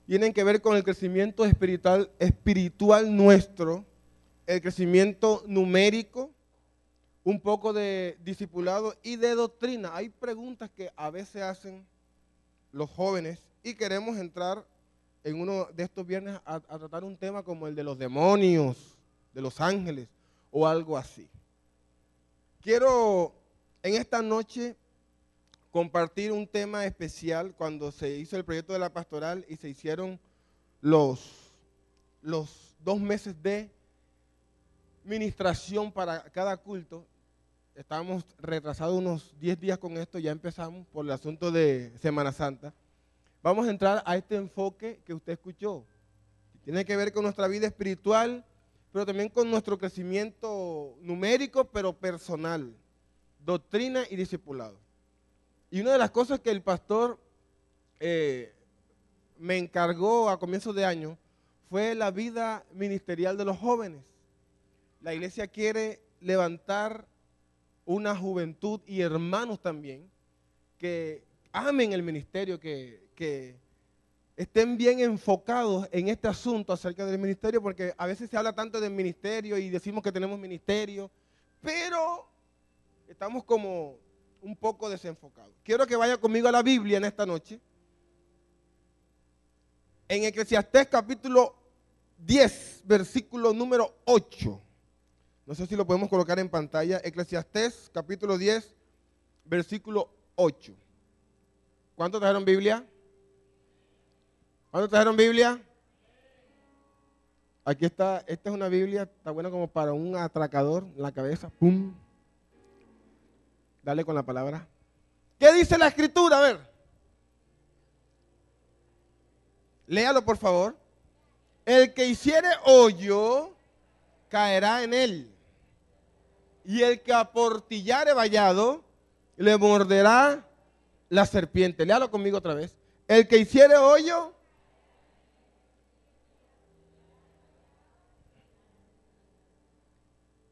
tienen que ver con el crecimiento espiritual nuestro, el crecimiento numérico, un poco de discipulado y de doctrina. Hay preguntas que a veces hacen los jóvenes y queremos entrar en uno de estos viernes a tratar un tema como el de los demonios, de los ángeles o algo así. Quiero en esta noche compartir un tema especial cuando se hizo el proyecto de la pastoral y se hicieron los 2 meses de ministración para cada culto. Estábamos retrasados unos 10 días con esto, ya empezamos por el asunto de Semana Santa. Vamos a entrar a este enfoque que usted escuchó. Tiene que ver con nuestra vida espiritual, pero también con nuestro crecimiento numérico, pero personal, doctrina y discipulado. Y una de las cosas que el pastor me encargó a comienzos de año fue la vida ministerial de los jóvenes. La iglesia quiere levantar una juventud y hermanos también que amen el ministerio, que estén bien enfocados en este asunto acerca del ministerio, porque a veces se habla tanto del ministerio y decimos que tenemos ministerio, pero estamos como un poco desenfocados. Quiero que vaya conmigo a la Biblia en esta noche. En Eclesiastés capítulo 10, versículo número 8. No sé si lo podemos colocar en pantalla. Eclesiastés capítulo 10, versículo 8. ¿Cuántos trajeron Biblia? ¿Cuántos trajeron Biblia? Aquí está, esta es una Biblia, está buena como para un atracador en la cabeza. ¡Pum! Dale con la palabra. ¿Qué dice la escritura? A ver. Léalo, por favor. El que hiciere hoyo, caerá en él. Y el que aportillare vallado, le morderá la serpiente. Léalo conmigo otra vez. El que hiciere hoyo,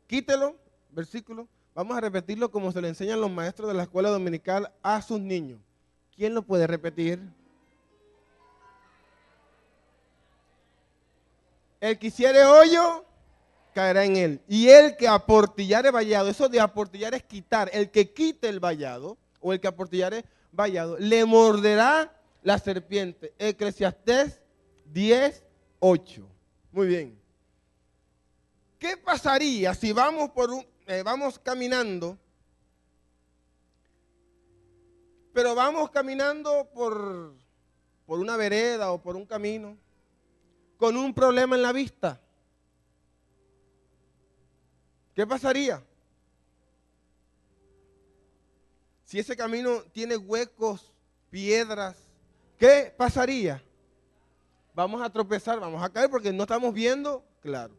quítelo, versículo. Vamos a repetirlo como se lo enseñan los maestros de la escuela dominical a sus niños. ¿Quién lo puede repetir? El que hiciere hoyo, caerá en él. Y el que aportillare vallado, eso de aportillar es quitar. El que quite el vallado, o el que aportillare vallado, le morderá la serpiente. Eclesiastés 10, 8. Muy bien. ¿Qué pasaría si vamos vamos caminando, pero vamos caminando por una vereda o por un camino con un problema en la vista? ¿Qué pasaría? Si ese camino tiene huecos, piedras, ¿qué pasaría? Vamos a tropezar, vamos a caer porque no estamos viendo claro.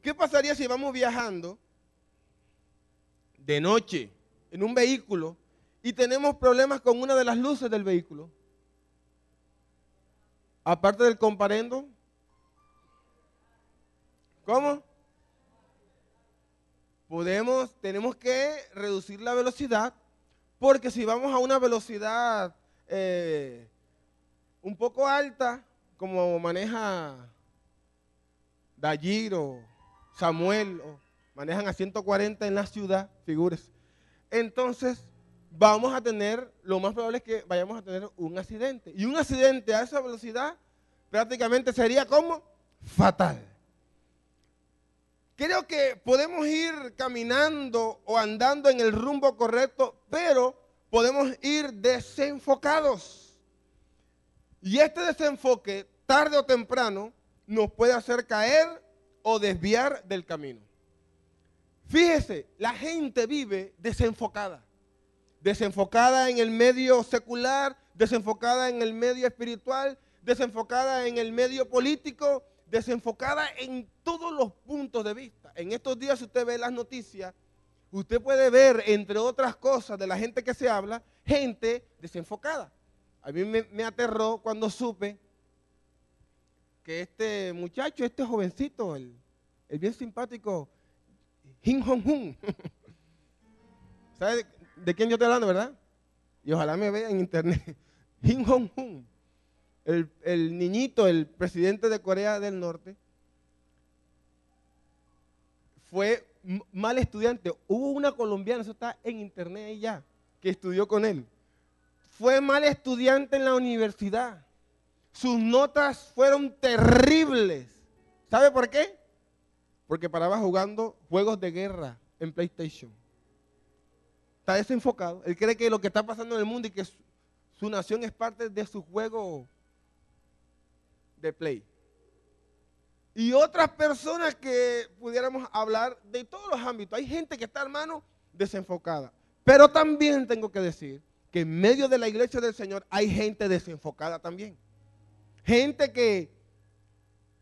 ¿Qué pasaría si vamos viajando de noche en un vehículo y tenemos problemas con una de las luces del vehículo? Aparte del comparendo. ¿Cómo? Tenemos que reducir la velocidad, porque si vamos a una velocidad un poco alta, como maneja Dayir o Samuel, o manejan a 140 en la ciudad, figúrese, entonces vamos a tener, lo más probable es que vayamos a tener un accidente. Y un accidente a esa velocidad prácticamente sería como fatal. Creo que podemos ir caminando o andando en el rumbo correcto, pero podemos ir desenfocados. Y este desenfoque, tarde o temprano, nos puede hacer caer o desviar del camino. Fíjese, la gente vive desenfocada. Desenfocada en el medio secular, desenfocada en el medio espiritual, desenfocada en el medio político, desenfocada en todos los puntos de vista. En estos días, si usted ve las noticias, usted puede ver, entre otras cosas, de la gente que se habla, gente desenfocada. A mí me aterró cuando supe que este muchacho, este jovencito, el bien simpático, Kim Jong-un, ¿sabe de quién yo estoy hablando, verdad? Y ojalá me vea en internet. Kim Jong-un. el niñito, el presidente de Corea del Norte, fue mal estudiante. Hubo una colombiana, eso está en internet ahí ya, que estudió con él. Fue mal estudiante en la universidad. Sus notas fueron terribles. ¿Sabe por qué? Porque paraba jugando juegos de guerra en PlayStation. Está desenfocado. Él cree que lo que está pasando en el mundo y que su nación es parte de su juego de Play. Y otras personas que pudiéramos hablar de todos los ámbitos. Hay gente que está, hermano, desenfocada. Pero también tengo que decir que en medio de la iglesia del Señor hay gente desenfocada también. Gente que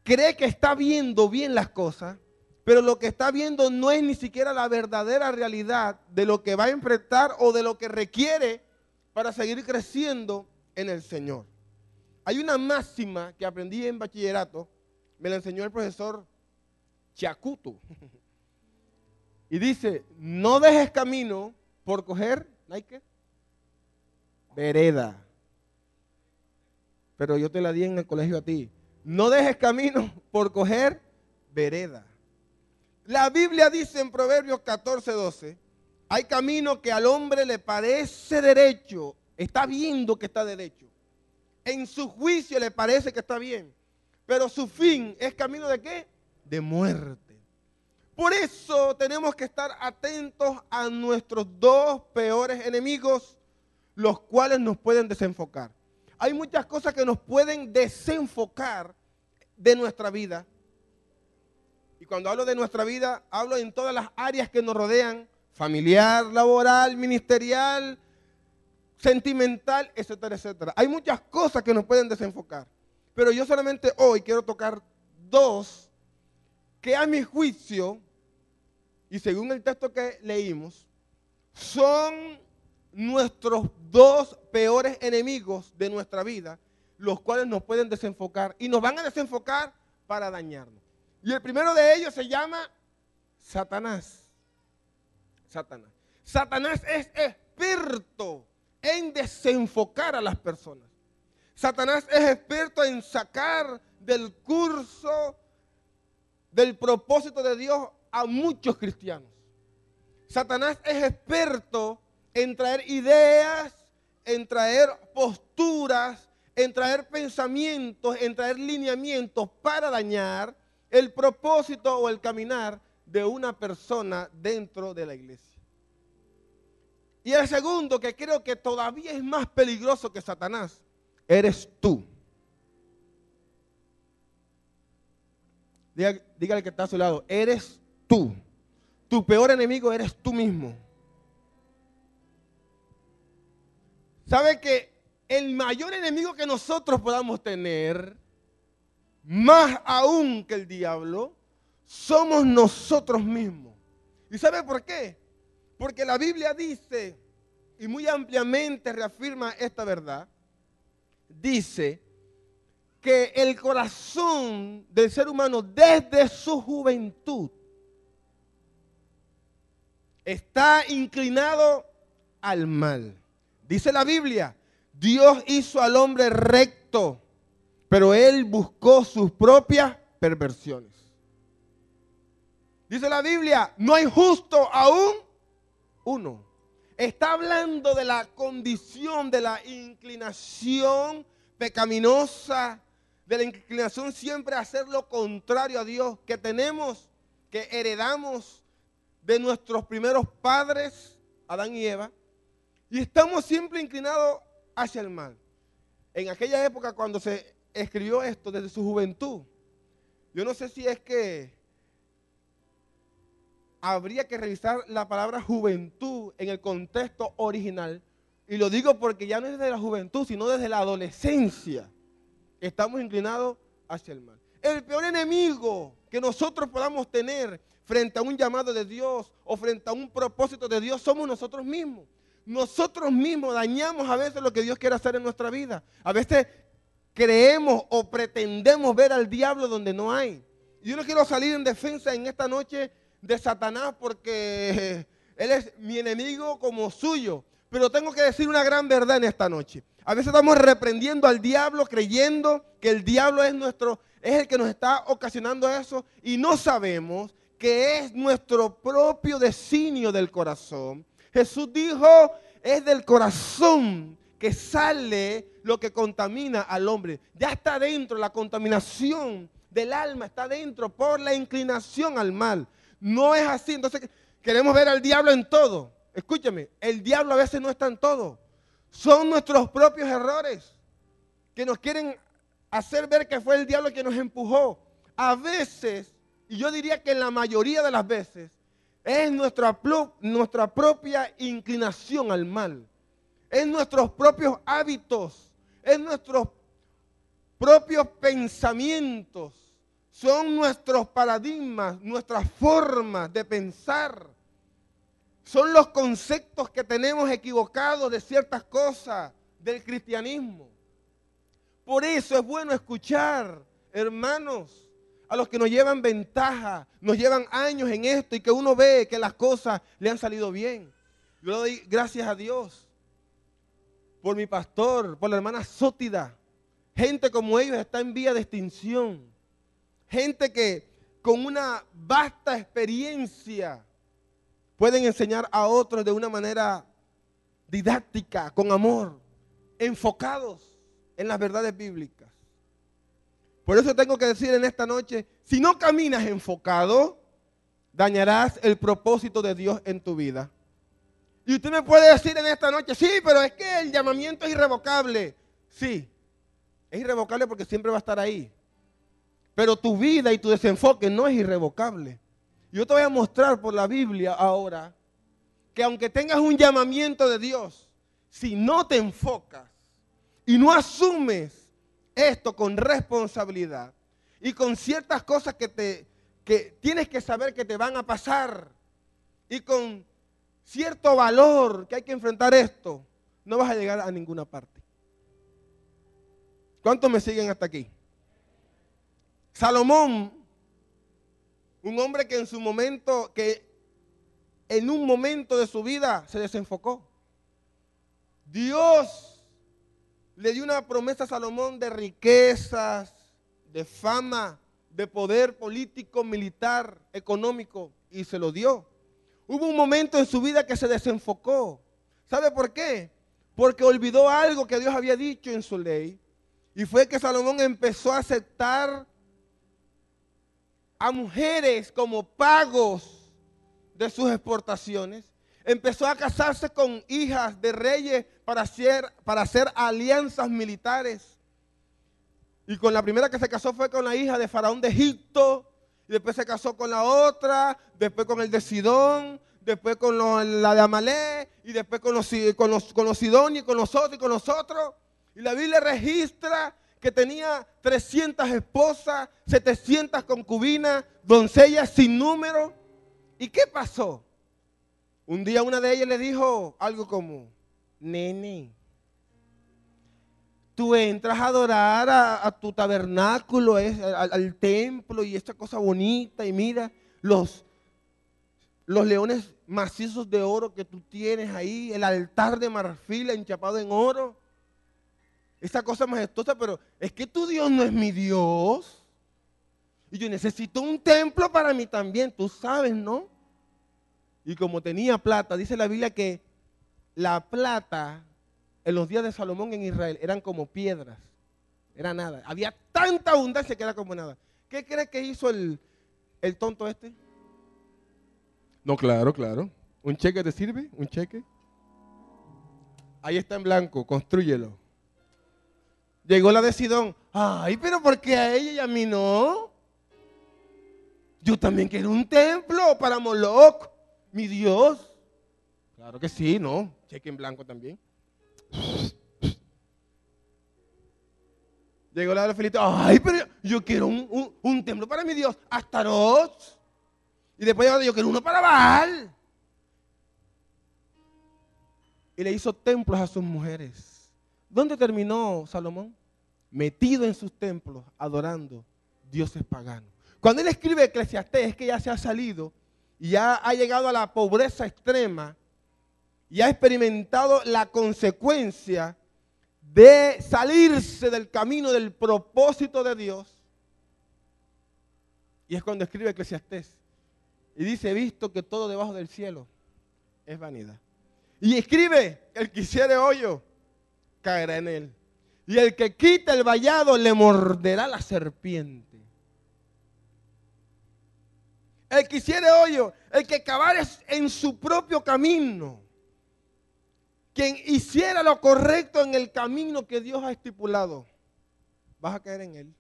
cree que está viendo bien las cosas, pero lo que está viendo no es ni siquiera la verdadera realidad de lo que va a enfrentar o de lo que requiere para seguir creciendo en el Señor. Hay una máxima que aprendí en bachillerato, me la enseñó el profesor Chacuto. Y dice, no dejes camino por coger, Nike, vereda. Pero yo te la di en el colegio a ti. No dejes camino por coger vereda. La Biblia dice en Proverbios 14:12, hay camino que al hombre le parece derecho, está viendo que está derecho. En su juicio le parece que está bien, pero su fin es camino ¿de qué? De muerte. Por eso tenemos que estar atentos a nuestros dos peores enemigos, los cuales nos pueden desenfocar. Hay muchas cosas que nos pueden desenfocar de nuestra vida. Y cuando hablo de nuestra vida, hablo en todas las áreas que nos rodean, familiar, laboral, ministerial, sentimental, etcétera, etcétera. Hay muchas cosas que nos pueden desenfocar. Pero yo solamente hoy quiero tocar dos que a mi juicio, y según el texto que leímos, son nuestros dos peores enemigos de nuestra vida, los cuales nos pueden desenfocar y nos van a desenfocar para dañarnos. Y el primero de ellos se llama Satanás. Satanás. Satanás es experto en desenfocar a las personas. Satanás es experto en sacar del curso, del propósito de Dios a muchos cristianos. Satanás es experto en traer ideas, en traer posturas, en traer pensamientos, en traer lineamientos para dañar el propósito o el caminar de una persona dentro de la iglesia. Y el segundo, que creo que todavía es más peligroso que Satanás, eres tú. Dígale que está a su lado, eres tú. Tu peor enemigo eres tú mismo. ¿Sabe que el mayor enemigo que nosotros podamos tener, más aún que el diablo, somos nosotros mismos? ¿Y sabe por qué? Porque la Biblia dice, y muy ampliamente reafirma esta verdad, dice que el corazón del ser humano desde su juventud está inclinado al mal. Dice la Biblia, Dios hizo al hombre recto, pero él buscó sus propias perversiones. Dice la Biblia, no hay justo aún uno. Está hablando de la condición, de la inclinación pecaminosa, de la inclinación siempre a hacer lo contrario a Dios, que tenemos, que heredamos de nuestros primeros padres, Adán y Eva, y estamos siempre inclinados hacia el mal. En aquella época, cuando se escribió esto desde su juventud, yo no sé si es que habría que revisar la palabra juventud en el contexto original, y lo digo porque ya no es desde la juventud, sino desde la adolescencia. Estamos inclinados hacia el mal. El peor enemigo que nosotros podamos tener frente a un llamado de Dios o frente a un propósito de Dios somos nosotros mismos. Nosotros mismos dañamos a veces lo que Dios quiere hacer en nuestra vida. A veces creemos o pretendemos ver al diablo donde no hay. Y yo no quiero salir en defensa en esta noche de Satanás porque él es mi enemigo como suyo. Pero tengo que decir una gran verdad en esta noche. A veces estamos reprendiendo al diablo creyendo que el diablo es el que nos está ocasionando eso y no sabemos que es nuestro propio designio del corazón. Jesús dijo, es del corazón que sale lo que contamina al hombre. Ya está dentro, la contaminación del alma está dentro por la inclinación al mal. No es así, entonces queremos ver al diablo en todo. Escúchame, el diablo a veces no está en todo. Son nuestros propios errores que nos quieren hacer ver que fue el diablo que nos empujó. A veces, y yo diría que en la mayoría de las veces, es nuestra propia inclinación al mal. Es nuestros propios hábitos, es nuestros propios pensamientos, son nuestros paradigmas, nuestras formas de pensar. Son los conceptos que tenemos equivocados de ciertas cosas del cristianismo. Por eso es bueno escuchar, hermanos, a los que nos llevan ventaja, nos llevan años en esto y que uno ve que las cosas le han salido bien. Yo le doy gracias a Dios por mi pastor, por la hermana Sótida. Gente como ellos está en vía de extinción. Gente que con una vasta experiencia pueden enseñar a otros de una manera didáctica, con amor, enfocados en las verdades bíblicas. Por eso tengo que decir en esta noche, si no caminas enfocado, dañarás el propósito de Dios en tu vida. Y usted me puede decir en esta noche, sí, pero es que el llamamiento es irrevocable. Sí, es irrevocable porque siempre va a estar ahí. Pero tu vida y tu desenfoque no es irrevocable. Yo te voy a mostrar por la Biblia ahora que aunque tengas un llamamiento de Dios, si no te enfocas y no asumes esto con responsabilidad y con ciertas cosas que tienes que saber que te van a pasar y con cierto valor que hay que enfrentar esto, no vas a llegar a ninguna parte. ¿Cuántos me siguen hasta aquí? Salomón, un hombre que en un momento de su vida se desenfocó. Dios le dio una promesa a Salomón de riquezas, de fama, de poder político, militar, económico, y se lo dio. Hubo un momento en su vida que se desenfocó. ¿Sabe por qué? Porque olvidó algo que Dios había dicho en su ley, y fue que Salomón empezó a aceptar a mujeres como pagos de sus exportaciones. Empezó a casarse con hijas de reyes para hacer alianzas militares. Y con la primera que se casó fue con la hija de Faraón de Egipto. Y después se casó con la otra, después con el de Sidón, después con la de Amalek, y después con los sidonios, y con los otros, y con los otros. Y la Biblia registra que tenía 300 esposas, 700 concubinas, doncellas sin número. ¿Y qué pasó? Un día una de ellas le dijo algo como, nene, tú entras a adorar a tu tabernáculo, al templo y esta cosa bonita, y mira los leones macizos de oro que tú tienes ahí, el altar de marfil enchapado en oro. Esa cosa majestuosa, pero es que tu Dios no es mi Dios. Y yo necesito un templo para mí también, tú sabes, ¿no? Y como tenía plata, dice la Biblia que la plata en los días de Salomón en Israel eran como piedras. Era nada. Había tanta abundancia que era como nada. ¿Qué crees que hizo el tonto este? No, claro. ¿Un cheque te sirve? ¿Un cheque? Ahí está en blanco, constrúyelo. Llegó la de Sidón. Ay, pero ¿por qué a ella y a mí no? Yo también quiero un templo para Moloch, mi Dios. Claro que sí, ¿no? Cheque en blanco también. Llegó la de Felipe. Ay, pero yo quiero un templo para mi Dios, Astaroth. Y después yo quiero uno para Baal. Y le hizo templos a sus mujeres. ¿Dónde terminó Salomón? Metido en sus templos, adorando dioses paganos. Cuando él escribe Eclesiastés es que ya se ha salido y ya ha llegado a la pobreza extrema y ha experimentado la consecuencia de salirse del camino del propósito de Dios. Y es cuando escribe Eclesiastés y dice: he visto que todo debajo del cielo es vanidad. Y escribe: el que hiciere hoyo caerá en él, y el que quita el vallado le morderá la serpiente. El que hiciere hoyo, el que cavare en su propio camino, quien hiciera lo correcto en el camino que Dios ha estipulado, vas a caer en él.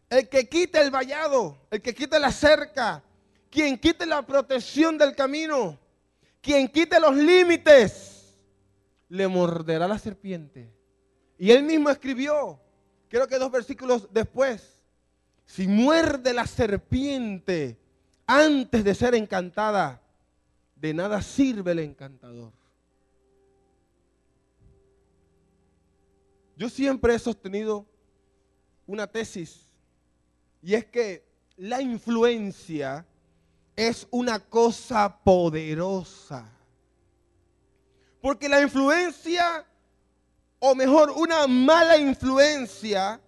El que quite el vallado, el que quite la cerca, quien quite la protección del camino, quien quite los límites, le morderá la serpiente. Y él mismo escribió, creo que 2 versículos después: si muerde la serpiente antes de ser encantada, de nada sirve el encantador. Yo siempre he sostenido una tesis, y es que la influencia es una cosa poderosa. Porque la influencia, o mejor, una mala influencia,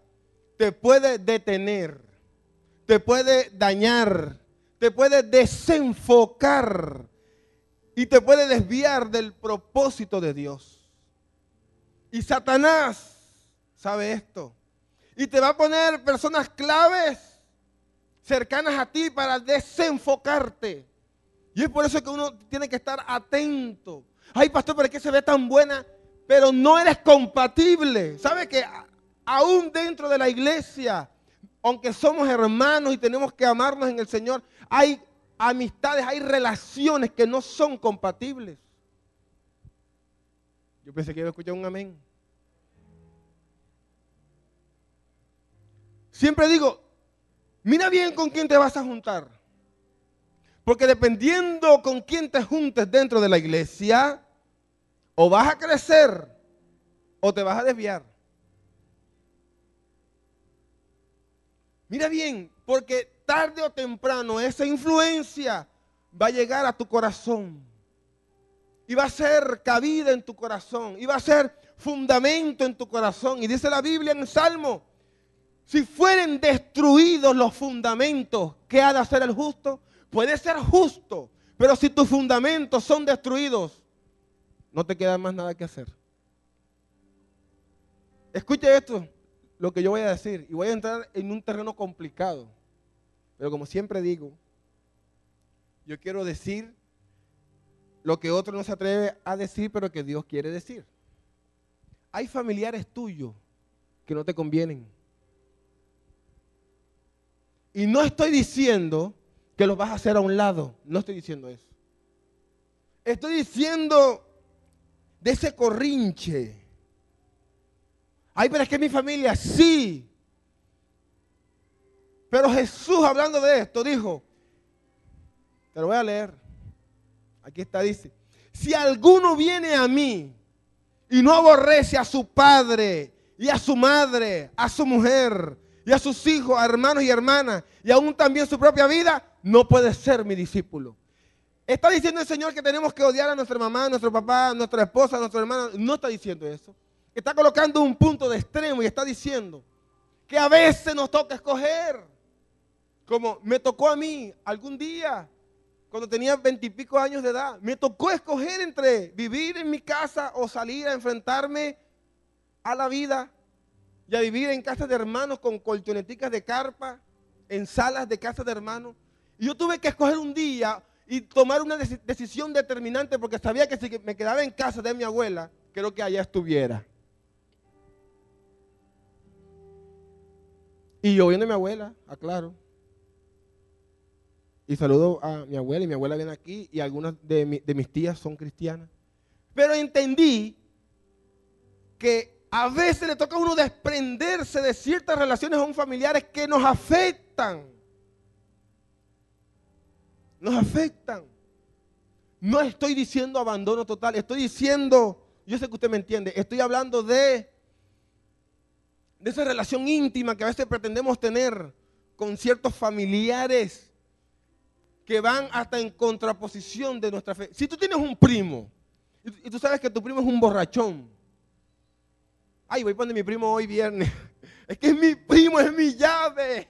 te puede detener, te puede dañar, te puede desenfocar y te puede desviar del propósito de Dios. Y Satanás sabe esto. Y te va a poner personas claves cercanas a ti para desenfocarte. Y es por eso que uno tiene que estar atento. Ay, pastor, ¿pero es que se ve tan buena? Pero no eres compatible. ¿Sabe que aún dentro de la iglesia, aunque somos hermanos y tenemos que amarnos en el Señor, hay amistades, hay relaciones que no son compatibles? Yo pensé que iba a escuchar un amén. Siempre digo, mira bien con quién te vas a juntar. Porque dependiendo con quién te juntes dentro de la iglesia, o vas a crecer o te vas a desviar. Mira bien, porque tarde o temprano esa influencia va a llegar a tu corazón. Y va a ser cabida en tu corazón. Y va a ser fundamento en tu corazón. Y dice la Biblia en el Salmo: si fueren destruidos los fundamentos, ¿qué ha de hacer el justo? Puede ser justo, pero si tus fundamentos son destruidos, no te queda más nada que hacer. Escuche esto, lo que yo voy a decir, y voy a entrar en un terreno complicado, pero como siempre digo, yo quiero decir lo que otro no se atreve a decir, pero que Dios quiere decir. Hay familiares tuyos que no te convienen. Y no estoy diciendo que los vas a hacer a un lado, no estoy diciendo eso. Estoy diciendo de ese corrinche. Ay, pero es que mi familia, sí. Pero Jesús, hablando de esto, dijo, te lo voy a leer. Aquí está, dice: si alguno viene a mí y no aborrece a su padre y a su madre, a su mujer y a sus hijos, a hermanos y hermanas, y aún también su propia vida, no puede ser mi discípulo. ¿Está diciendo el Señor que tenemos que odiar a nuestra mamá, a nuestro papá, a nuestra esposa, a nuestro hermano? No está diciendo eso. Está colocando un punto de extremo y está diciendo que a veces nos toca escoger. Como me tocó a mí algún día, cuando tenía 20 y pico años de edad, me tocó escoger entre vivir en mi casa o salir a enfrentarme a la vida y a vivir en casas de hermanos con colchoneticas de carpa, en salas de casas de hermanos. Y yo tuve que escoger un día y tomar una decisión determinante, porque sabía que si me quedaba en casa de mi abuela, creo que allá estuviera. Y yo viendo a mi abuela, aclaro. Y saludo a mi abuela, y mi abuela viene aquí, y algunas de mis tías son cristianas. Pero entendí que a veces le toca a uno desprenderse de ciertas relaciones aún familiares que nos afectan. Nos afectan. No estoy diciendo abandono total, estoy diciendo, yo sé que usted me entiende, estoy hablando de esa relación íntima que a veces pretendemos tener con ciertos familiares que van hasta en contraposición de nuestra fe. Si tú tienes un primo y tú sabes que tu primo es un borrachón, ay, voy a poner mi primo hoy viernes, es que es mi primo, es mi llave.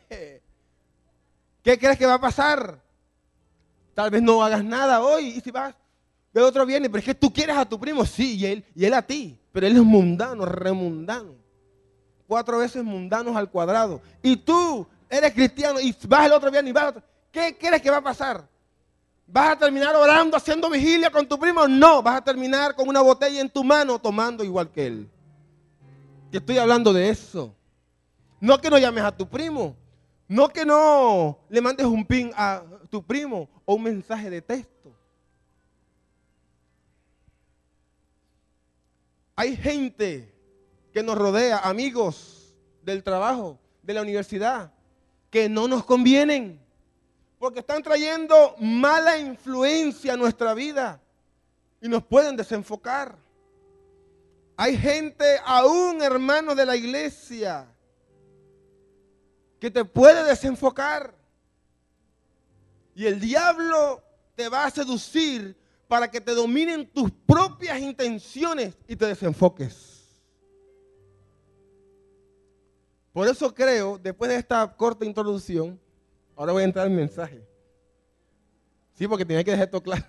¿Qué crees que va a pasar? Tal vez no hagas nada hoy y si vas de otro viernes, pero es que tú quieres a tu primo, sí, y él a ti, pero él es mundano, remundano. 4 veces mundanos al cuadrado. Y tú eres cristiano y vas el otro viernes y vas al otro. ¿Qué crees que va a pasar? ¿Vas a terminar orando, haciendo vigilia con tu primo? No, vas a terminar con una botella en tu mano tomando igual que él. Te estoy hablando de eso. No que no llames a tu primo. No que no le mandes un pin a tu primo o un mensaje de texto. Hay gente que nos rodea, amigos del trabajo, de la universidad, que no nos convienen, porque están trayendo mala influencia a nuestra vida y nos pueden desenfocar. Hay gente, aún hermanos de la iglesia, que te puede desenfocar. Y el diablo te va a seducir para que te dominen tus propias intenciones y te desenfoques. Por eso creo, después de esta corta introducción, ahora voy a entrar en el mensaje. Sí, porque tenía que dejar esto claro.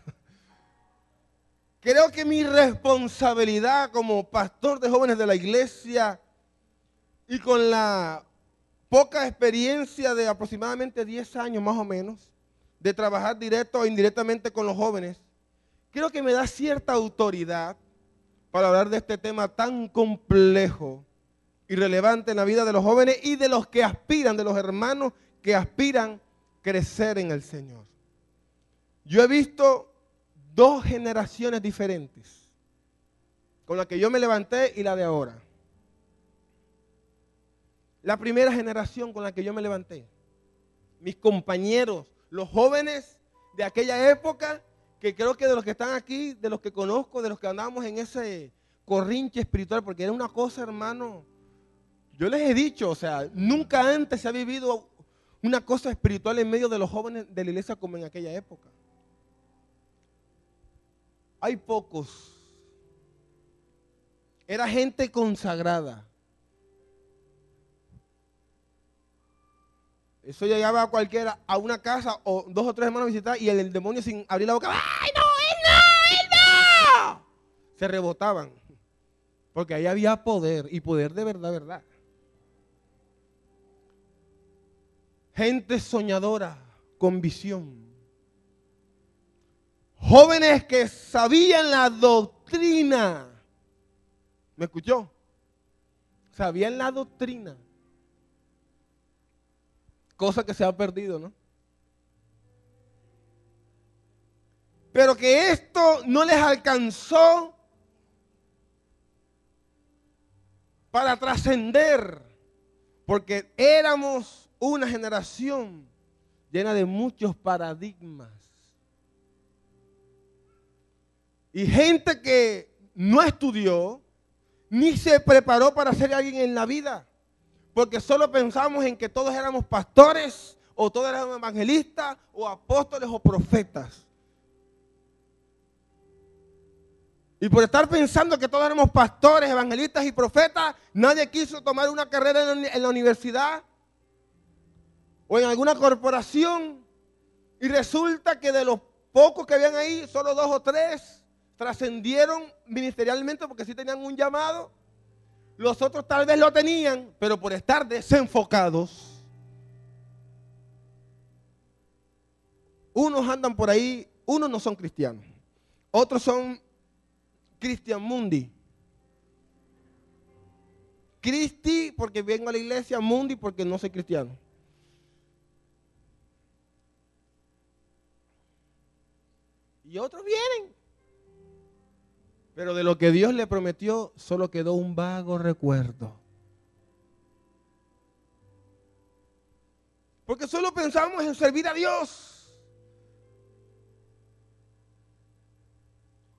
Creo que mi responsabilidad como pastor de jóvenes de la iglesia y con la poca experiencia de aproximadamente 10 años más o menos, de trabajar directo o indirectamente con los jóvenes, creo que me da cierta autoridad para hablar de este tema tan complejo y relevante en la vida de los jóvenes y de los que aspiran, de los hermanos que aspiran a crecer en el Señor. Yo he visto 2 generaciones diferentes, con la que yo me levanté y la de ahora. La primera generación con la que yo me levanté, mis compañeros, los jóvenes de aquella época, que creo que de los que están aquí, de los que conozco, de los que andábamos en ese corrinche espiritual, porque era una cosa, hermano, yo les he dicho, o sea, nunca antes se ha vivido una cosa espiritual en medio de los jóvenes de la iglesia como en aquella época. Hay pocos. Era gente consagrada. Eso llegaba a cualquiera, a una casa o 2 o 3 hermanos a visitar y el demonio sin abrir la boca, ¡ay, no, él no! Se rebotaban. Porque ahí había poder y poder de verdad, verdad. Gente soñadora, con visión. Jóvenes que sabían la doctrina. ¿Me escuchó? Sabían la doctrina. Cosa que se ha perdido, ¿no? Pero que esto no les alcanzó para trascender, porque éramos una generación llena de muchos paradigmas. Y gente que no estudió, ni se preparó para ser alguien en la vida. Porque solo pensamos en que todos éramos pastores, o todos éramos evangelistas, o apóstoles, o profetas. Y por estar pensando que todos éramos pastores, evangelistas y profetas, nadie quiso tomar una carrera en la universidad o en alguna corporación. Y resulta que de los pocos que habían ahí, solo 2 o 3 trascendieron ministerialmente porque sí tenían un llamado. Los otros tal vez lo tenían, pero por estar desenfocados, unos andan por ahí, unos no son cristianos, otros son Christian Mundi. Cristi porque vengo a la iglesia, Mundi porque no soy cristiano. Y otros vienen. Pero de lo que Dios le prometió solo quedó un vago recuerdo. Porque solo pensamos en servir a Dios.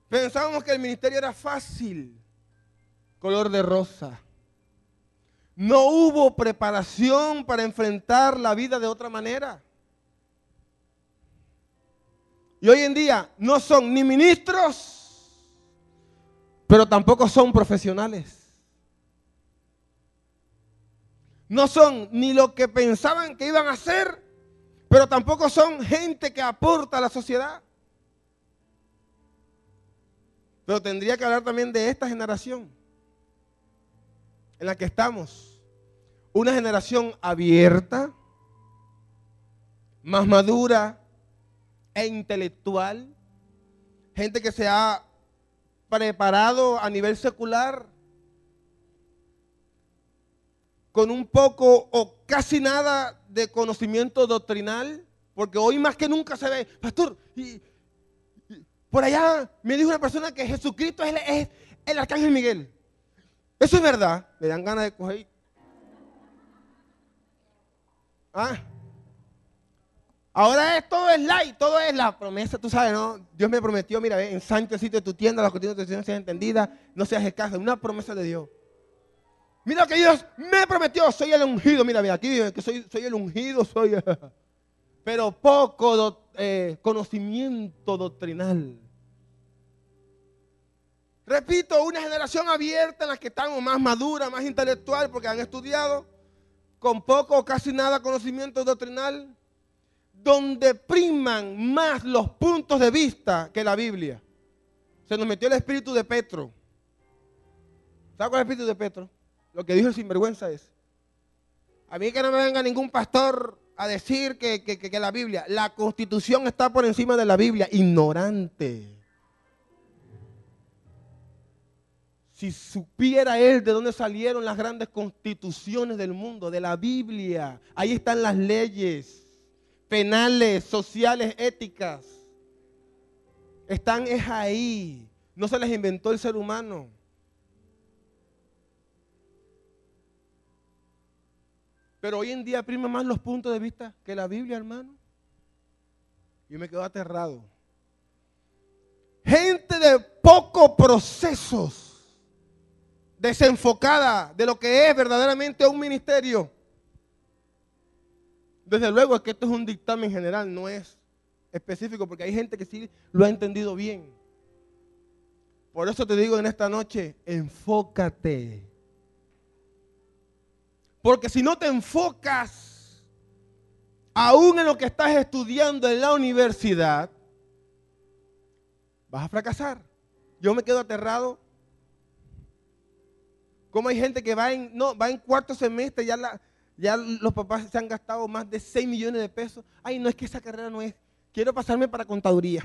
Pensábamos que el ministerio era fácil, color de rosa. No hubo preparación para enfrentar la vida de otra manera. Y hoy en día no son ni ministros, pero tampoco son profesionales. No son ni lo que pensaban que iban a ser, pero tampoco son gente que aporta a la sociedad. Pero tendría que hablar también de esta generación en la que estamos. Una generación abierta, más madura e intelectual. Gente que se ha preparado a nivel secular con un poco o casi nada de conocimiento doctrinal, porque hoy más que nunca se ve, pastor, por allá me dijo una persona que Jesucristo es el arcángel Miguel. Eso es verdad. Me dan ganas de coger. Ahora todo es light, todo es la promesa, tú sabes, ¿no? Dios me prometió, mira, ensancha el sitio de tu tienda, las cortinas de tu tienda sean entendidas, no seas escasa, una promesa de Dios. Mira que Dios me prometió, soy el ungido, mira, aquí dice que soy el ungido, pero poco conocimiento doctrinal. Repito, una generación abierta en la que estamos más madura, más intelectual, porque han estudiado, con poco o casi nada conocimiento doctrinal, donde priman más los puntos de vista que la Biblia. Se nos metió el espíritu de Petro. ¿Sabe cuál es el espíritu de Petro? Lo que dijo el sinvergüenza es: a mí que no me venga ningún pastor a decir que la Biblia, la Constitución está por encima de la Biblia. Ignorante. Si supiera él de dónde salieron las grandes constituciones del mundo, de la Biblia. Ahí están las leyes penales, sociales, éticas. Es ahí. No se las inventó el ser humano. Pero hoy en día prima más los puntos de vista que la Biblia, hermano. Yo me quedo aterrado. Gente de pocos procesos, desenfocada de lo que es verdaderamente un ministerio. Desde luego es que esto es un dictamen general, no es específico, porque hay gente que sí lo ha entendido bien. Por eso te digo en esta noche, enfócate. Porque si no te enfocas, aún en lo que estás estudiando en la universidad, vas a fracasar. Yo me quedo aterrado. Como hay gente que va en cuarto semestre, ya los papás se han gastado más de 6 millones de pesos. Ay, no, es que esa carrera no es. Quiero pasarme para contaduría.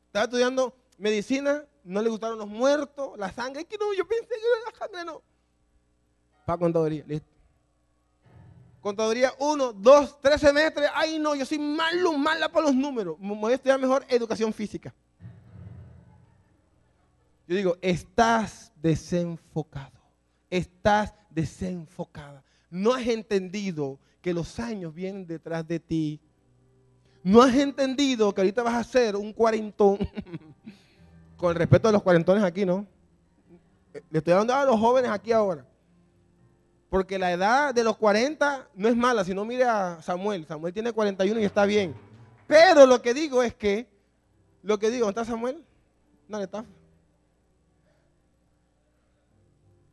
Estaba estudiando medicina, no le gustaron los muertos, la sangre. Es que no, yo pensé que la sangre no. Para contaduría, listo. Contaduría 1, 2, 3 semestres. Ay, no, yo soy mala para los números. Me voy a estudiar mejor educación física. Yo digo, estás desenfocado. Estás desenfocada. No has entendido que los años vienen detrás de ti. No has entendido que ahorita vas a ser un cuarentón. Con el respeto de los cuarentones aquí, ¿no? Le estoy hablando a los jóvenes aquí ahora. Porque la edad de los 40 no es mala, si no mire a Samuel. Samuel tiene 41 y está bien. Pero lo que digo es que, ¿dónde está Samuel? ¿Dónde está?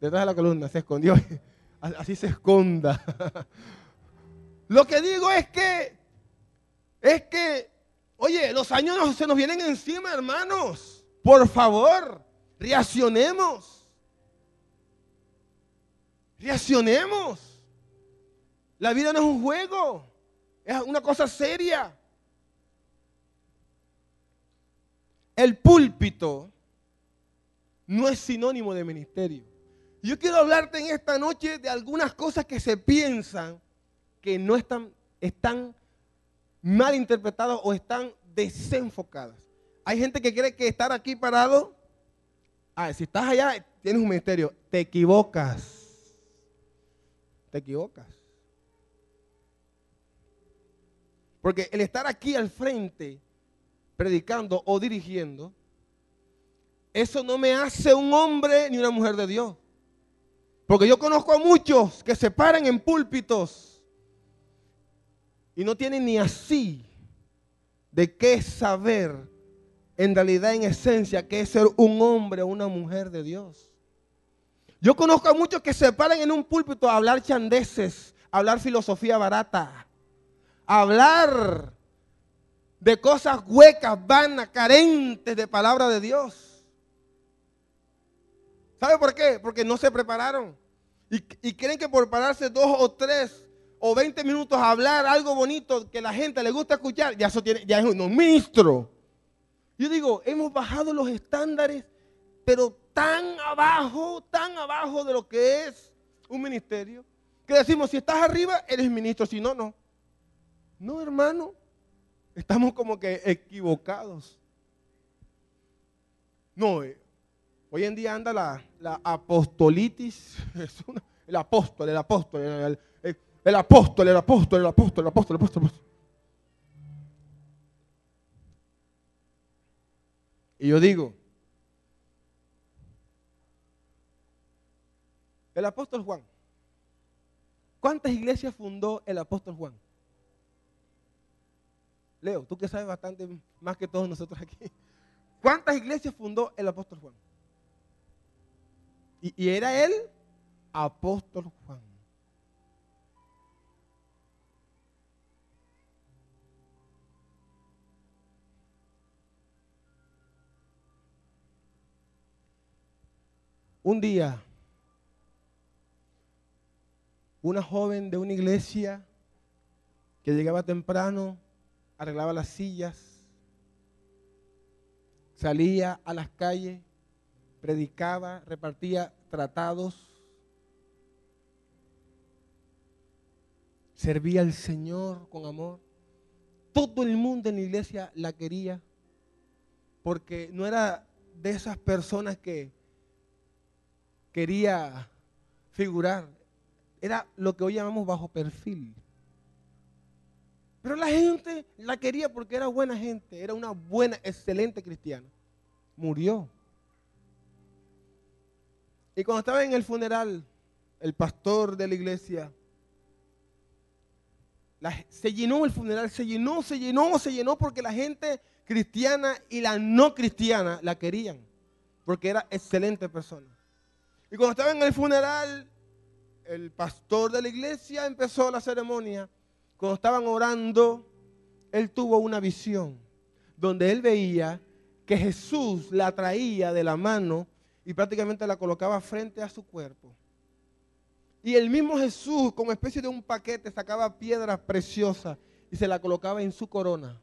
Detrás de la columna, se escondió. Así se esconda. Lo que digo es que, oye, los años se nos vienen encima, hermanos. Por favor, reaccionemos. Reaccionemos. La vida no es un juego, es una cosa seria. El púlpito no es sinónimo de ministerio. Yo quiero hablarte en esta noche de algunas cosas que se piensan que no están mal interpretadas o están desenfocadas. Hay gente que cree que estar aquí parado, si estás allá, tienes un ministerio. Te equivocas. Te equivocas. Porque el estar aquí al frente, predicando o dirigiendo, eso no me hace un hombre ni una mujer de Dios. Porque yo conozco a muchos que se paran en púlpitos y no tienen ni así de qué saber en realidad, en esencia, qué es ser un hombre o una mujer de Dios. Yo conozco a muchos que se paran en un púlpito a hablar chandeces, a hablar filosofía barata, a hablar de cosas huecas, vanas, carentes de palabra de Dios. ¿Sabe por qué? Porque no se prepararon. Y creen que por pararse 2 o 3 o 20 minutos a hablar algo bonito que la gente le gusta escuchar, ya, eso tiene, ya es un ministro. Yo digo, hemos bajado los estándares, pero tan abajo de lo que es un ministerio, que decimos, si estás arriba, eres ministro, si no, no. No, hermano, estamos como que equivocados. No, hoy en día anda la apostolitis, el apóstol. Y yo digo, el apóstol Juan, ¿cuántas iglesias fundó el apóstol Juan? Leo, tú que sabes bastante más que todos nosotros aquí. ¿Cuántas iglesias fundó el apóstol Juan? Y era él, apóstol Juan. Un día, una joven de una iglesia que llegaba temprano, arreglaba las sillas, salía a las calles, predicaba, repartía tratados, servía al Señor con amor. Todo el mundo en la iglesia la quería porque no era de esas personas que quería figurar. Era lo que hoy llamamos bajo perfil. Pero la gente la quería porque era buena gente, era una buena, excelente cristiana. Murió. Y cuando estaba en el funeral, el pastor de la iglesia, se llenó el funeral, se llenó porque la gente cristiana y la no cristiana la querían, porque era excelente persona. Y cuando estaba en el funeral, el pastor de la iglesia empezó la ceremonia. Cuando estaban orando, él tuvo una visión donde él veía que Jesús la traía de la mano y prácticamente la colocaba frente a su cuerpo. Y el mismo Jesús, como especie de un paquete, sacaba piedras preciosas y se la colocaba en su corona.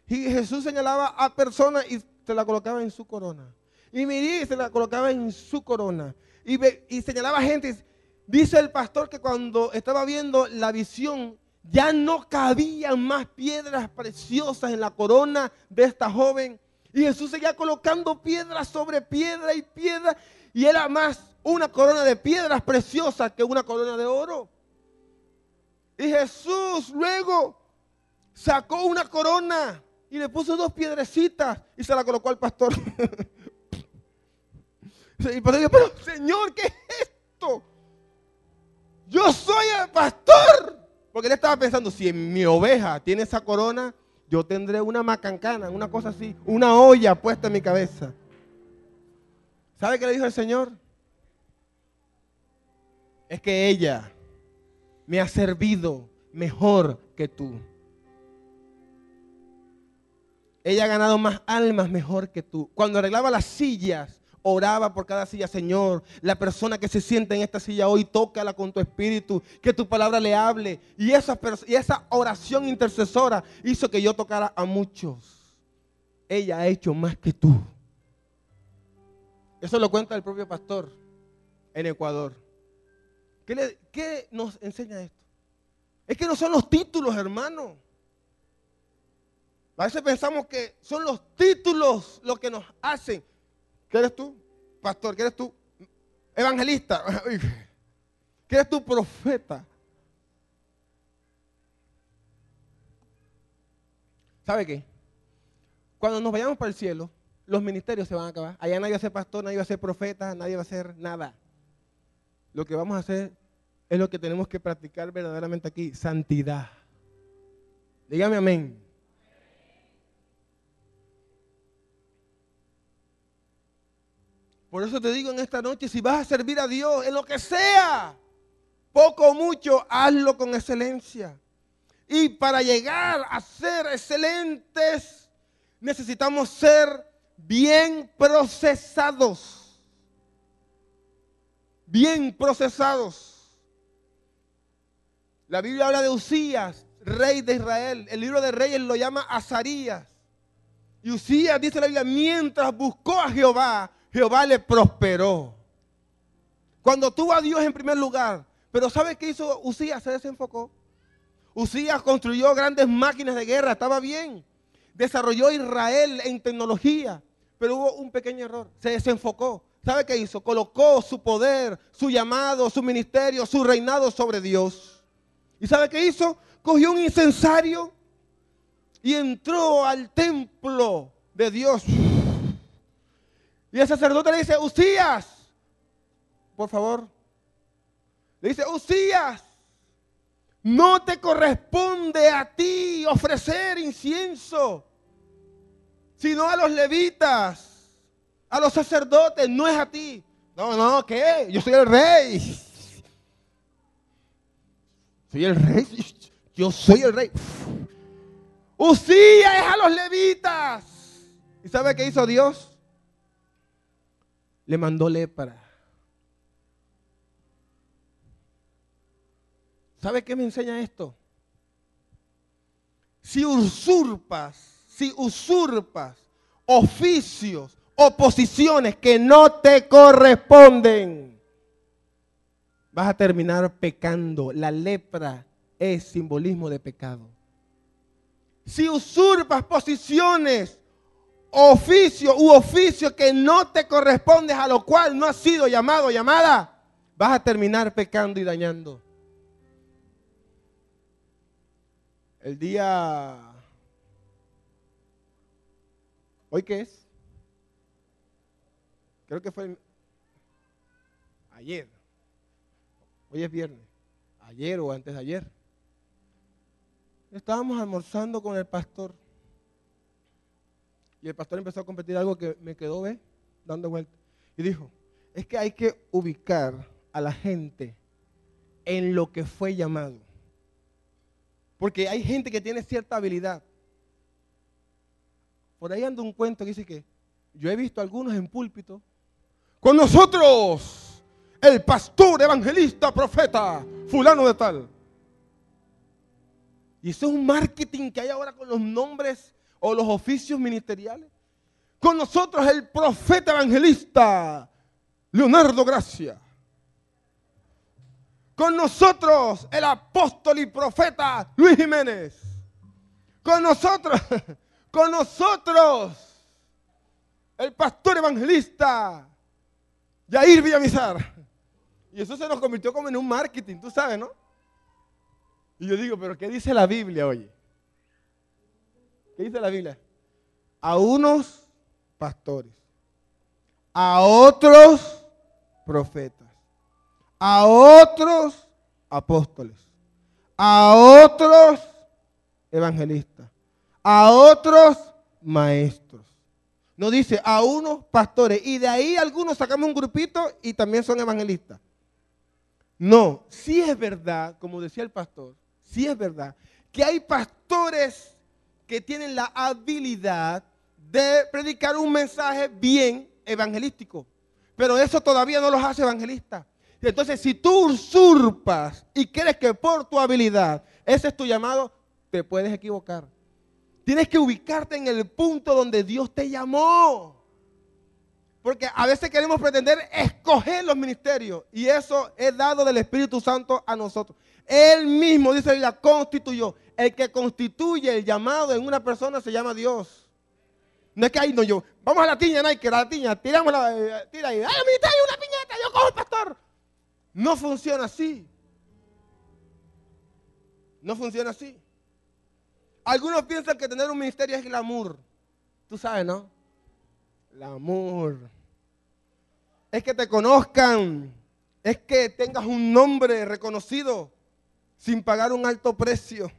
Y Jesús señalaba a personas y se la colocaba en su corona. Y miré y se la colocaba en su corona. Y señalaba a gente. Dice el pastor que cuando estaba viendo la visión, ya no cabían más piedras preciosas en la corona de esta joven. Y Jesús seguía colocando piedra sobre piedra y piedra. Y era más una corona de piedras preciosas que una corona de oro. Y Jesús luego sacó una corona y le puso 2 piedrecitas y se la colocó al pastor. Y el pastor dijo, pero Señor, ¿qué es esto? Yo soy el pastor. Porque él estaba pensando, si en mi oveja tiene esa corona, yo tendré una macancana, una cosa así, una olla puesta en mi cabeza. ¿Sabe qué le dijo el Señor? Es que ella me ha servido mejor que tú. Ella ha ganado más almas mejor que tú. Cuando arreglaba las sillas, oraba por cada silla. Señor, la persona que se sienta en esta silla hoy, tócala con tu espíritu, que tu palabra le hable. Y esa oración intercesora hizo que yo tocara a muchos. Ella ha hecho más que tú. Eso lo cuenta el propio pastor en Ecuador. ¿Qué nos enseña esto? Es que no son los títulos, hermano. A veces pensamos que son los títulos lo que nos hacen. ¿Qué eres tú? Pastor, ¿qué eres tú? Evangelista. ¿Qué eres tú? Profeta. ¿Sabe qué? Cuando nos vayamos para el cielo, los ministerios se van a acabar. Allá nadie va a ser pastor, nadie va a ser profeta, nadie va a ser nada. lo que vamos a hacer es lo que tenemos que practicar verdaderamente aquí, santidad. Dígame amén. Por eso te digo en esta noche, si vas a servir a Dios en lo que sea, poco o mucho, hazlo con excelencia. Y para llegar a ser excelentes, necesitamos ser bien procesados. Bien procesados. La Biblia habla de Uzías, rey de Israel. El libro de Reyes lo llama Azarías. Y Uzías, dice la Biblia, mientras buscó a Jehová, Jehová le prosperó. Cuando tuvo a Dios en primer lugar. Pero ¿sabe qué hizo Uzías? Se desenfocó. Uzías construyó grandes máquinas de guerra, estaba bien. Desarrolló Israel en tecnología, pero hubo un pequeño error. Se desenfocó. ¿Sabe qué hizo? Colocó su poder, su llamado, su ministerio, su reinado sobre Dios. ¿Y sabe qué hizo? Cogió un incensario y entró al templo de Dios. Y el sacerdote le dice, Uzías, por favor. Le dice, Uzías, no te corresponde a ti ofrecer incienso, sino a los levitas, a los sacerdotes, no es a ti. No, ¿qué? Yo soy el rey. Soy el rey. Yo soy el rey. Uzías es a los levitas. ¿Y sabe qué hizo Dios? Le mandó lepra. ¿Sabe qué me enseña esto? Si usurpas oficios o posiciones que no te corresponden, vas a terminar pecando. La lepra es simbolismo de pecado. Si usurpas posiciones, oficios que no te corresponden, a lo cual no has sido llamado o llamada, vas a terminar pecando y dañando. El día, ¿hoy qué es? Creo que fue ayer. Hoy es viernes. Ayer o antes de ayer. Estábamos almorzando con el pastor. Y el pastor empezó a compartir algo que me quedó dando vuelta. Y dijo, es que hay que ubicar a la gente en lo que fue llamado. Porque hay gente que tiene cierta habilidad. Por ahí anda un cuento que dice que yo he visto algunos en púlpito. Con nosotros, el pastor, evangelista, profeta, fulano de tal. Y eso es un marketing que hay ahora con los nombres o los oficios ministeriales. Con nosotros el profeta evangelista, Leonardo Gracia. Con nosotros el apóstol y profeta Luis Jiménez. Con nosotros el pastor evangelista Yair Villamizar. Y eso se nos convirtió como en un marketing, tú sabes, ¿no? Y yo digo, pero ¿qué dice la Biblia, oye? ¿Qué dice la Biblia? A unos pastores, a otros profetas, a otros apóstoles, a otros evangelistas, a otros maestros. No dice a unos pastores y de ahí algunos sacamos un grupito y también son evangelistas. No, sí es verdad, como decía el pastor, sí es verdad que hay pastores que tienen la habilidad de predicar un mensaje bien evangelístico, pero eso todavía no los hace evangelistas. Entonces, si tú usurpas y crees que por tu habilidad ese es tu llamado, te puedes equivocar. Tienes que ubicarte en el punto donde Dios te llamó. Porque a veces queremos pretender escoger los ministerios y eso es dado del Espíritu Santo a nosotros. Él mismo, dice la Biblia, constituyó. El que constituye el llamado en una persona se llama Dios. No es que ahí no yo. Vamos a la tiña, Nike, la tiña, tiramos la, tira ahí. ¡Ay, ministerio, una piñata! Yo cojo el pastor. No funciona así. No funciona así. Algunos piensan que tener un ministerio es glamour. Tú sabes, ¿no? Glamour. Es que te conozcan. es que tengas un nombre reconocido sin pagar un alto precio.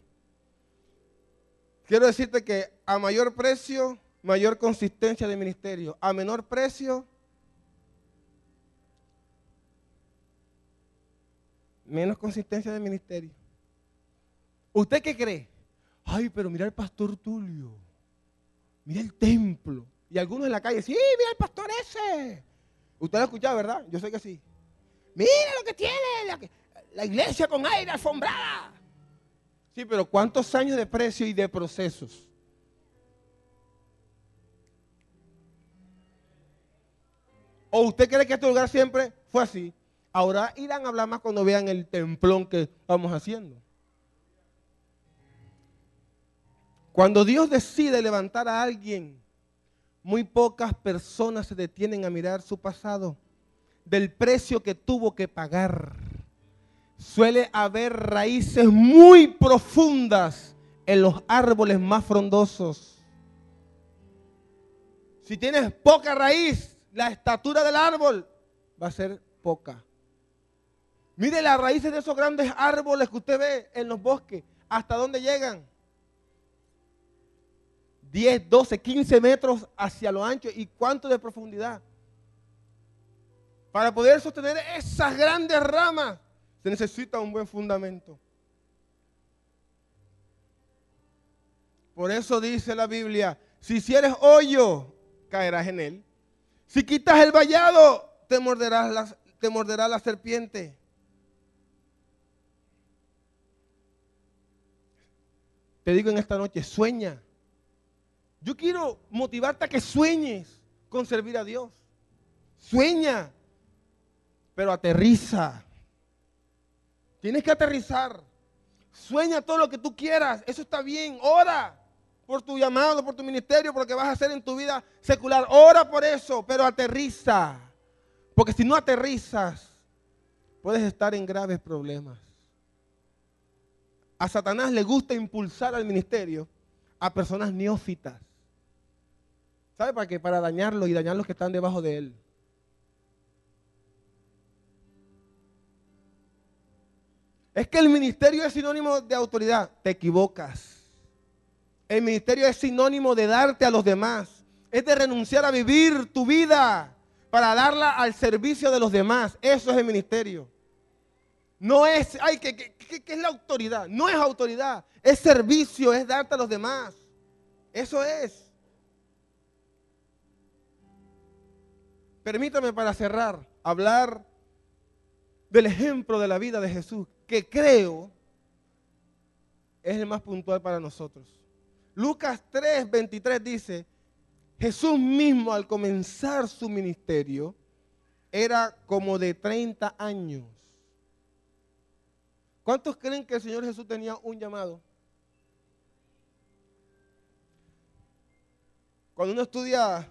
Quiero decirte que a mayor precio, mayor consistencia de ministerio. A menor precio, menos consistencia de ministerio. ¿Usted qué cree? Ay, pero mira el pastor Tulio. Mira el templo. Y algunos en la calle, sí, mira el pastor ese. Usted lo ha escuchado, ¿verdad? Yo sé que sí. Mira lo que tiene la iglesia con aire alfombrada. Sí, pero ¿cuántos años de precio y de procesos? ¿O usted cree que este lugar siempre fue así? Ahora irán a hablar más cuando vean el templón que vamos haciendo. Cuando Dios decide levantar a alguien, muy pocas personas se detienen a mirar su pasado, del precio que tuvo que pagar. Suele haber raíces muy profundas en los árboles más frondosos. Si tienes poca raíz, la estatura del árbol va a ser poca. Mire las raíces de esos grandes árboles que usted ve en los bosques. ¿Hasta dónde llegan? 10, 12, 15 metros hacia lo ancho. ¿Y cuánto de profundidad? Para poder sostener esas grandes ramas se necesita un buen fundamento. Por eso dice la Biblia, si hicieres hoyo, caerás en él. Si quitas el vallado, te morderá la serpiente. Te digo en esta noche, sueña. Yo quiero motivarte a que sueñes con servir a Dios. Sueña, pero aterriza. Tienes que aterrizar. Sueña todo lo que tú quieras. Eso está bien. Ora por tu llamado, por tu ministerio, por lo que vas a hacer en tu vida secular. Ora por eso, pero aterriza. Porque si no aterrizas, puedes estar en graves problemas. A Satanás le gusta impulsar al ministerio a personas neófitas. ¿Sabe para qué? Para dañarlo y dañar los que están debajo de él. Es que el ministerio es sinónimo de autoridad. Te equivocas. El ministerio es sinónimo de darte a los demás. Es de renunciar a vivir tu vida para darla al servicio de los demás. Eso es el ministerio. No es, ay, ¿qué es la autoridad? No es autoridad. Es servicio, es darte a los demás. Eso es. Permítame para cerrar, hablar del ejemplo de la vida de Jesús, que creo es el más puntual para nosotros. Lucas 3:23 dice, Jesús mismo al comenzar su ministerio era como de 30 años. ¿Cuántos creen que el Señor Jesús tenía un llamado? Cuando uno estudia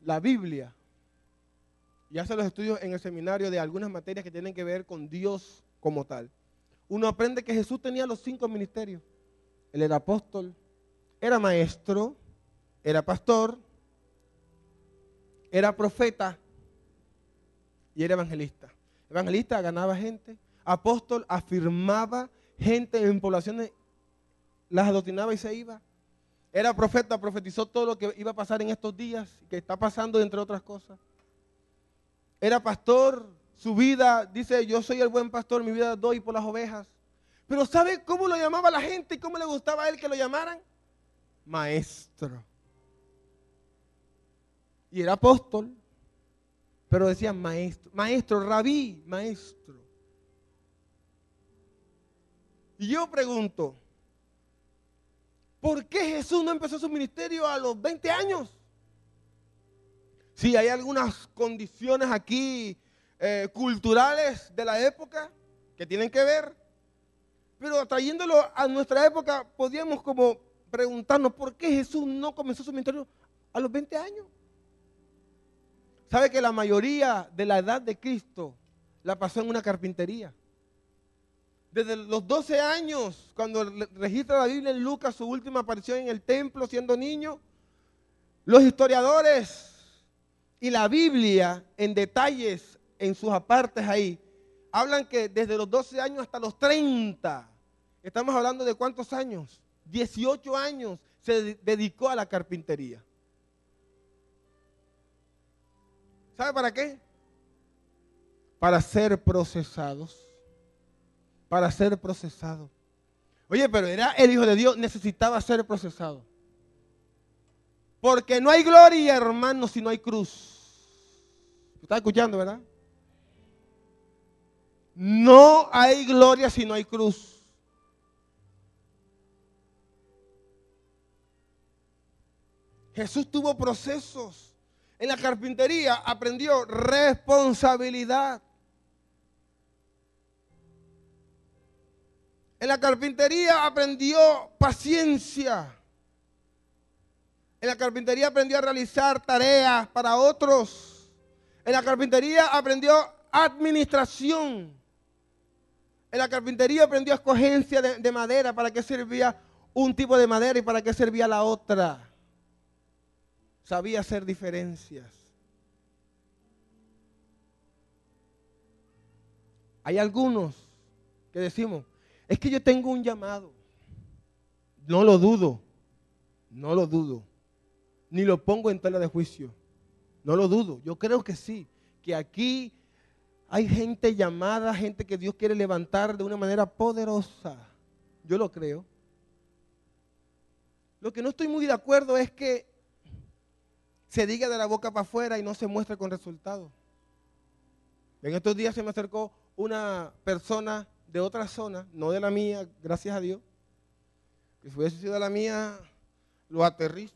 la Biblia y hace los estudios en el seminario de algunas materias que tienen que ver con Dios como tal, uno aprende que Jesús tenía los 5 ministerios. Él era apóstol, era maestro, era pastor, era profeta y era evangelista. Evangelista ganaba gente, apóstol afirmaba gente en poblaciones, las adoctrinaba y se iba. Era profeta, profetizó todo lo que iba a pasar en estos días, que está pasando entre otras cosas. Era pastor, su vida, dice, yo soy el buen pastor, mi vida doy por las ovejas. Pero ¿sabe cómo lo llamaba la gente y cómo le gustaba a él que lo llamaran? Maestro. Y era apóstol, pero decían maestro, maestro, rabí, maestro. Y yo pregunto, ¿por qué Jesús no empezó su ministerio a los 20 años? Sí, hay algunas condiciones aquí culturales de la época que tienen que ver, pero trayéndolo a nuestra época, podríamos como preguntarnos, ¿por qué Jesús no comenzó su ministerio a los 20 años? ¿Sabe que la mayoría de la edad de Cristo la pasó en una carpintería? Desde los 12 años, cuando registra la Biblia en Lucas su última aparición en el templo siendo niño, los historiadores Y la Biblia, en detalles, en sus apartes ahí, hablan que desde los 12 años hasta los 30, estamos hablando de ¿cuántos años? 18 años se dedicó a la carpintería. ¿Sabe para qué? Para ser procesados. Para ser procesados. Oye, pero era el Hijo de Dios, necesitaba ser procesado. Porque no hay gloria, hermano, si no hay cruz. ¿Está escuchando, verdad? No hay gloria si no hay cruz. Jesús tuvo procesos. En la carpintería aprendió responsabilidad. En la carpintería aprendió paciencia. En la carpintería aprendió a realizar tareas para otros. En la carpintería aprendió administración. En la carpintería aprendió escogencia de madera, para qué servía un tipo de madera y para qué servía la otra. Sabía hacer diferencias. Hay algunos que decimos, es que yo tengo un llamado. No lo dudo, no lo dudo. Ni lo pongo en tela de juicio. No lo dudo, yo creo que sí, que aquí hay gente llamada, gente que Dios quiere levantar de una manera poderosa. Yo lo creo. Lo que no estoy muy de acuerdo es que se diga de la boca para afuera y no se muestre con resultados. En estos días se me acercó una persona de otra zona, no de la mía, gracias a Dios. Que si hubiese sido de la mía, lo aterrizo.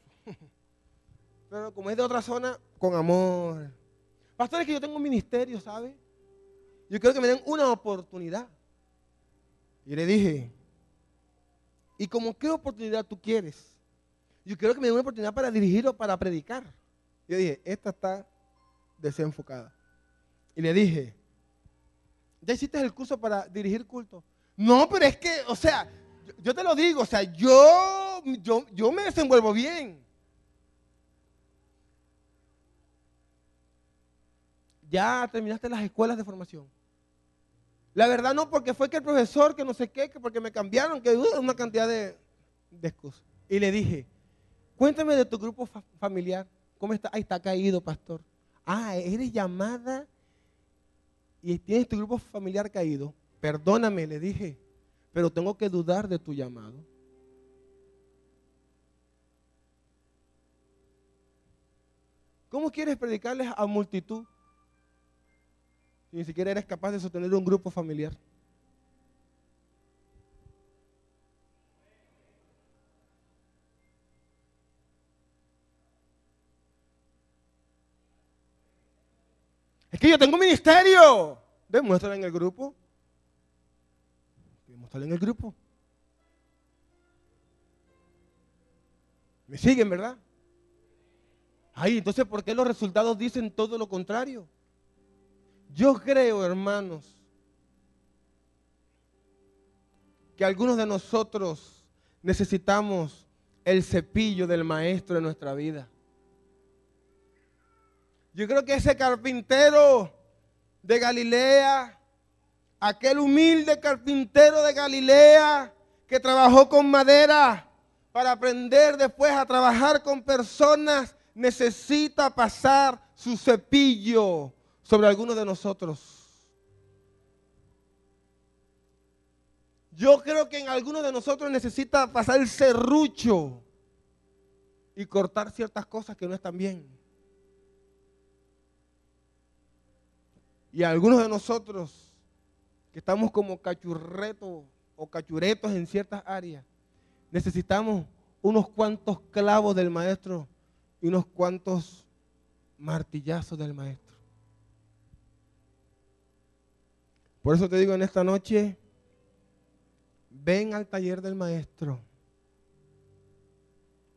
Pero como es de otra zona, con amor. Pastor, es que yo tengo un ministerio, ¿sabe? Yo quiero que me den una oportunidad. Y le dije, ¿y como qué oportunidad tú quieres? Yo quiero que me den una oportunidad para dirigir o para predicar. Yo dije, esta está desenfocada. Y le dije, ¿ya hiciste el curso para dirigir culto? No, pero es que, o sea, yo te lo digo, o sea, yo me desenvuelvo bien. Ya terminaste las escuelas de formación. La verdad no, porque fue que el profesor, que no sé qué, que porque me cambiaron, que una cantidad de excusas. Y le dije, cuéntame de tu grupo familiar. ¿Cómo está? Ahí está caído, pastor. Ah, eres llamada y tienes tu grupo familiar caído. Perdóname, le dije, pero tengo que dudar de tu llamado. ¿Cómo quieres predicarles a multitud si ni siquiera eres capaz de sostener un grupo familiar? Es que yo tengo un ministerio. Demuéstralo en el grupo. Demuéstralo en el grupo. ¿Me siguen, verdad? Ay, entonces, ¿por qué los resultados dicen todo lo contrario? Yo creo, hermanos, que algunos de nosotros necesitamos el cepillo del maestro en nuestra vida. Yo creo que ese carpintero de Galilea, aquel humilde carpintero de Galilea que trabajó con madera para aprender después a trabajar con personas, necesita pasar su cepillo sobre algunos de nosotros. Yo creo que en algunos de nosotros necesita pasar el serrucho y cortar ciertas cosas que no están bien. Y algunos de nosotros que estamos como cachurretos o cachuretos en ciertas áreas, necesitamos unos cuantos clavos del maestro y unos cuantos martillazos del maestro. Por eso te digo en esta noche, ven al taller del maestro.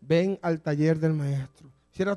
Ven al taller del maestro. Cierra